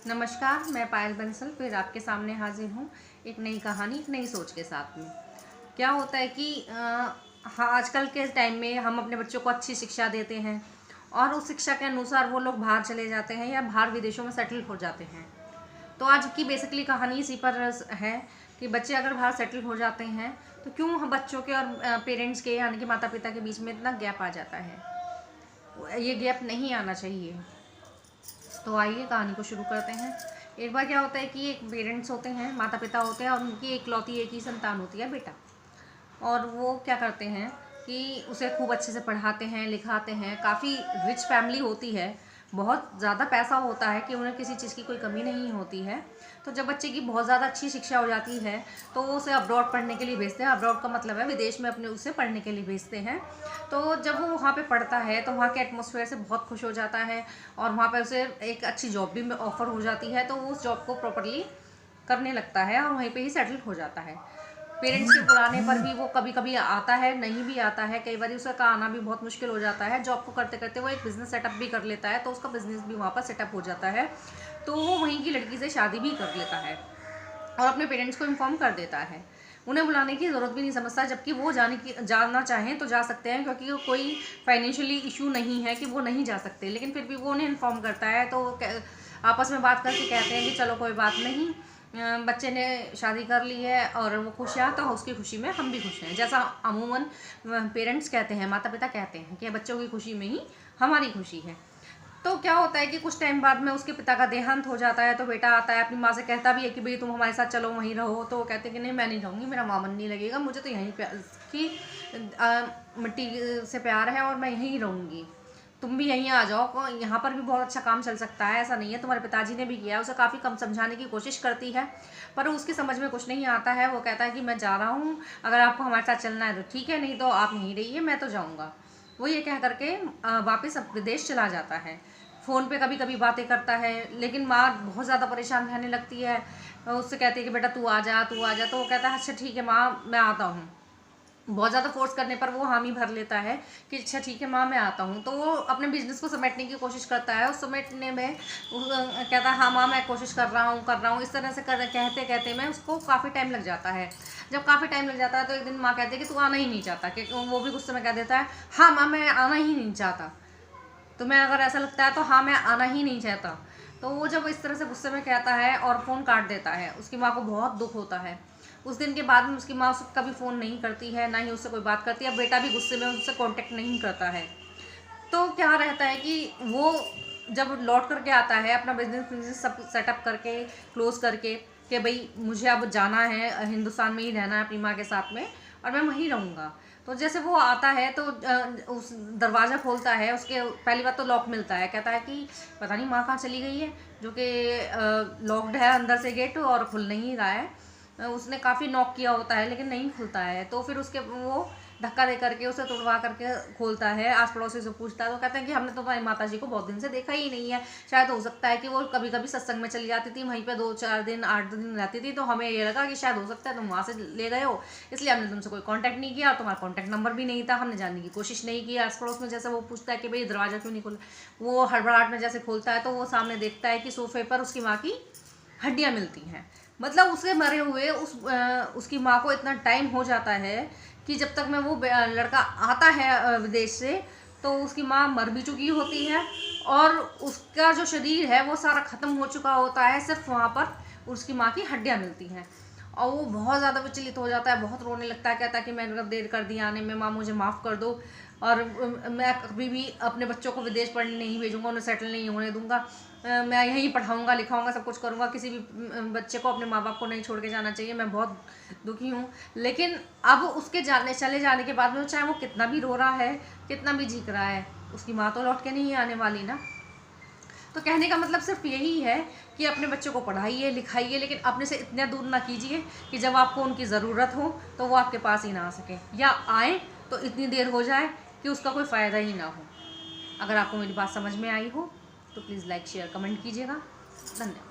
नमस्कार, मैं पायल बंसल फिर आपके सामने हाजिर हूँ एक नई कहानी, एक नई सोच के साथ में। क्या होता है कि हाँ, आजकल के टाइम में हम अपने बच्चों को अच्छी शिक्षा देते हैं और उस शिक्षा के अनुसार वो लोग बाहर चले जाते हैं या बाहर विदेशों में सेटल हो जाते हैं। तो आज की बेसिकली कहानी इसी पर है कि बच्चे अगर बाहर सेटल हो जाते हैं तो क्यों हम बच्चों के और पेरेंट्स के यानी कि माता पिता के बीच में इतना गैप आ जाता है। ये गैप नहीं आना चाहिए। तो आइए कहानी को शुरू करते हैं। एक बार क्या होता है कि एक पेरेंट्स होते हैं, माता पिता होते हैं और उनकी एकलौती एक ही संतान होती है, बेटा। और वो क्या करते हैं कि उसे खूब अच्छे से पढ़ाते हैं, लिखाते हैं। काफ़ी रिच फैमिली होती है, बहुत ज़्यादा पैसा होता है कि उन्हें किसी चीज़ की कोई कमी नहीं होती है। तो जब बच्चे की बहुत ज़्यादा अच्छी शिक्षा हो जाती है तो वो उसे अब्रॉड पढ़ने के लिए भेजते हैं। अब्रॉड का मतलब है विदेश में अपने उसे पढ़ने के लिए भेजते हैं। तो जब वो वहाँ पे पढ़ता है तो वहाँ के एटमॉस्फेयर से बहुत खुश हो जाता है और वहाँ पर उसे एक अच्छी जॉब भी ऑफर हो जाती है। तो वो उस जॉब को प्रॉपरली करने लगता है और वहीं पे ही सेटल हो जाता है। पेरेंट्स के बुलाने पर भी वो कभी कभी आता है, नहीं भी आता है। कई बार उसका आना भी बहुत मुश्किल हो जाता है। जॉब को करते करते वो एक बिज़नेस सेटअप भी कर लेता है, तो उसका बिज़नेस भी वहाँ पर सेटअप हो जाता है। तो वो वहीं की लड़की से शादी भी कर लेता है और अपने पेरेंट्स को इन्फॉर्म कर देता है। उन्हें बुलाने की ज़रूरत भी नहीं समझता, जबकि वो जाना चाहें तो जा सकते हैं, क्योंकि कोई फाइनेंशियली इशू नहीं है कि वो नहीं जा सकते। लेकिन फिर भी वो उन्हें इन्फॉर्म करता है। तो आपस में बात करके कहते हैं कि चलो कोई बात नहीं, बच्चे ने शादी कर ली है और वो खुश है तो उसकी खुशी में हम भी खुश हैं। जैसा अमूमन पेरेंट्स कहते हैं, माता पिता कहते हैं कि बच्चों की खुशी में ही हमारी खुशी है। तो क्या होता है कि कुछ टाइम बाद में उसके पिता का देहांत हो जाता है। तो बेटा आता है, अपनी माँ से कहता भी है कि भाई तुम हमारे साथ चलो, वहीं रहो। तो वो कहते हैं कि नहीं, मैं नहीं रहूँगी, मेरा माँ मन नहीं लगेगा, मुझे तो यहीं की मिट्टी से प्यार है और मैं यहीं रहूँगी। तुम भी यहीं आ जाओ, यहाँ पर भी बहुत अच्छा काम चल सकता है। ऐसा नहीं है, तुम्हारे पिताजी ने भी किया। उसे काफ़ी कम समझाने की कोशिश करती है पर उसकी समझ में कुछ नहीं आता है। वो कहता है कि मैं जा रहा हूँ, अगर आपको हमारे साथ चलना है तो ठीक है, नहीं तो आप यहीं रहिए, मैं तो जाऊँगा। वो ये कह करके वापस विदेश चला जाता है। फ़ोन पे कभी कभी बातें करता है, लेकिन माँ बहुत ज़्यादा परेशान रहने लगती है। उससे कहती है कि बेटा तू आ जा, तू आ जा। तो वो कहता है अच्छा ठीक है माँ, मैं आता हूँ। बहुत ज़्यादा फोर्स करने पर वो हामी भर लेता है कि अच्छा ठीक है माँ, मैं आता हूँ। तो वो अपने बिजनेस को समेटने की कोशिश करता है। उस समेटने में कहता है हाँ माँ, मैं कोशिश कर रहा हूँ। इस तरह से कहते कहते में उसको काफ़ी टाइम लग जाता है। जब काफ़ी टाइम लग जाता है तो एक दिन माँ कहती है कि तू आना ही नहीं चाहता। कि वो भी गुस्से में कह देता है हाँ माँ, मैं आना ही नहीं चाहता। तुम्हें अगर ऐसा लगता है तो हाँ, मैं आना ही नहीं चाहता। तो वो जब इस तरह से गुस्से में कहता है और फ़ोन काट देता है, उसकी माँ को बहुत दुख होता है। उस दिन के बाद में उसकी माँ उसको कभी फ़ोन नहीं करती है, ना ही उससे कोई बात करती है। बेटा भी गुस्से में उससे कांटेक्ट नहीं करता है। तो क्या रहता है कि वो जब लौट करके आता है अपना बिजनेस सब सेटअप करके, क्लोज करके, कि भाई मुझे अब जाना है, हिंदुस्तान में ही रहना है अपनी माँ के साथ में और मैं वहीं रहूँगा। तो जैसे वो आता है तो उस दरवाज़ा खोलता है, उसके पहली बात तो लॉक मिलता है। कहता है कि पता नहीं माँ कहाँ चली गई है, जो कि लॉक्ड है अंदर से गेट और खुल नहीं रहा है। उसने काफ़ी नॉक किया होता है लेकिन नहीं खुलता है। तो फिर उसके वो धक्का दे करके उसे तोड़वा करके खोलता है। आस पड़ोसी से पूछता है तो कहते हैं कि हमने तो तुम्हारी माता जी को बहुत दिन से देखा ही नहीं है। शायद हो सकता है कि वो कभी कभी सत्संग में चली जाती थी, वहीं पे 2-4 दिन 8 दिन रहती थी। तो हमें ये लगा कि शायद हो सकता है तुम वहाँ से ले गए हो, इसलिए हमने तुमसे कोई कांटेक्ट नहीं किया और तुम्हारा कांटेक्ट नंबर भी नहीं था, हमने जानने की कोशिश नहीं की। आस पड़ोस में जैसे वो पूछता है कि भाई दरवाज़ा क्यों नहीं खुला, वो हड़बड़ाहट में जैसे खोलता है तो वो सामने देखता है कि सोफे पर उसकी माँ की हड्डियाँ मिलती हैं। मतलब उसके मरे हुए उसकी माँ को इतना टाइम हो जाता है कि जब तक में वो लड़का आता है विदेश से, तो उसकी माँ मर भी चुकी होती है और उसका जो शरीर है वो सारा ख़त्म हो चुका होता है। सिर्फ वहाँ पर उसकी माँ की हड्डियाँ मिलती हैं और वो बहुत ज़्यादा विचलित हो जाता है, बहुत रोने लगता है। कहता है कि मैंने देर कर दी आने में, माँ मुझे माफ़ कर दो और मैं कभी भी अपने बच्चों को विदेश पढ़ने नहीं भेजूँगा, उन्हें सेटल नहीं होने दूँगा। मैं यहीं पढ़ाऊँगा, लिखाऊँगा, सब कुछ करूँगा। किसी भी बच्चे को अपने माँ बाप को नहीं छोड़ के जाना चाहिए। मैं बहुत दुखी हूँ। लेकिन अब उसके चले जाने के बाद में चाहे वो कितना भी रो रहा है, कितना भी चीख रहा है, उसकी माँ तो लौट के नहीं आने वाली ना। तो कहने का मतलब सिर्फ यही है कि अपने बच्चों को पढ़ाइए, लिखाइए, लेकिन अपने से इतना दूर ना कीजिए कि जब आपको उनकी ज़रूरत हो तो वो आपके पास ही ना आ सके, या आए तो इतनी देर हो जाए कि उसका कोई फ़ायदा ही ना हो। अगर आपको मेरी बात समझ में आई हो तो प्लीज़ लाइक शेयर कमेंट कीजिएगा। धन्यवाद।